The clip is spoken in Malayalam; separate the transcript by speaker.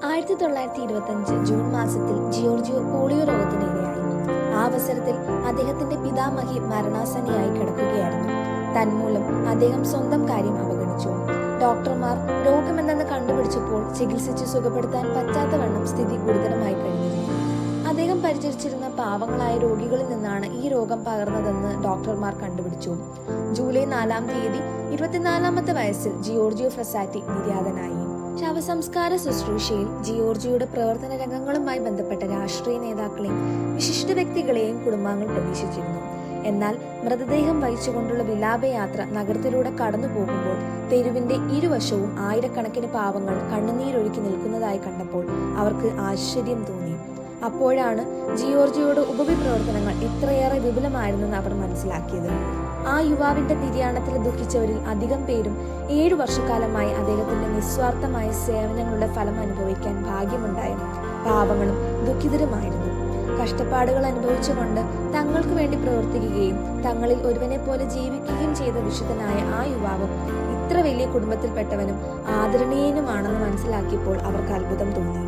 Speaker 1: 1925 ജൂൺ മാസത്തിൽ ജിയോർജിയോ പോളിയോ രോഗത്തിന് ഇരയായി. ആ അവസരത്തിൽ അദ്ദേഹത്തിന്റെ പിതാമഹി മരണാസന്നയായി കിടക്കുകയായിരുന്നു. തന്മൂലം അദ്ദേഹം സ്വന്തം കാര്യം അവഗണിച്ചു. ഡോക്ടർമാർ രോഗമെന്തെന്ന് കണ്ടുപിടിച്ചപ്പോൾ ചികിത്സിച്ച് സുഖപ്പെടുത്താൻ പറ്റാത്തവണ്ണം സ്ഥിതി ഗുരുതരമായി കഴിഞ്ഞിരുന്നു. അദ്ദേഹം പരിചരിച്ചിരുന്ന പാവങ്ങളായ രോഗികളിൽ നിന്നാണ് ഈ രോഗം പകർന്നതെന്ന് ഡോക്ടർമാർ കണ്ടുപിടിച്ചു. ജൂലൈ 4-ാം തീയതി 24-ാമത്തെ വയസ്സിൽ ജിയോർജിയോ ഫ്രസാറ്റി നിര്യാതനായി. ശവസംസ്കാര ശുശ്രൂഷയിൽ ജിയോർജിയോയുടെ പ്രവർത്തന രംഗങ്ങളുമായി ബന്ധപ്പെട്ട രാഷ്ട്രീയ നേതാക്കളെയും വിശിഷ്ട വ്യക്തികളെയും കുടുംബാംഗങ്ങൾ പ്രതീക്ഷിച്ചിരുന്നു. എന്നാൽ മൃതദേഹം വഹിച്ചുകൊണ്ടുള്ള വിലാപയാത്ര നഗരത്തിലൂടെ കടന്നു പോകുമ്പോൾ തെരുവിന്റെ ഇരുവശവും ആയിരക്കണക്കിന് പാവങ്ങൾ കണ്ണുനീരൊഴുക്കി നിൽക്കുന്നതായി കണ്ടപ്പോൾ അവർക്ക് ആശ്ചര്യം തോന്നി. അപ്പോഴാണ് ജിയോർജിയോയുടെ ഉപവിപ്രവർത്തനങ്ങൾ ഇത്രയേറെ വിപുലമായിരുന്നെന്ന് അവർ മനസ്സിലാക്കിയത്. ആ യുവാവിന്റെ നിര്യാണത്തിൽ ദുഃഖിച്ചവരിൽ അധികം പേരും 7 വർഷക്കാലമായി അദ്ദേഹത്തിന്റെ നിസ്വാർത്ഥമായ സേവനങ്ങളുടെ ഫലം അനുഭവിക്കാൻ ഭാഗ്യമുണ്ടായ പാവങ്ങളും ദുഃഖിതരുമായിരുന്നു. കഷ്ടപ്പാടുകൾ അനുഭവിച്ചുകൊണ്ട് തങ്ങൾക്ക് വേണ്ടി പ്രവർത്തിക്കുകയും തങ്ങളിൽ ഒരുവനെ പോലെ ജീവിക്കുകയും ചെയ്ത വിശുദ്ധനായ ആ യുവാവും ഇത്ര വലിയ കുടുംബത്തിൽപ്പെട്ടവനും ആദരണീയനുമാണെന്ന് മനസ്സിലാക്കിയപ്പോൾ അവർക്ക് അത്ഭുതം തോന്നി.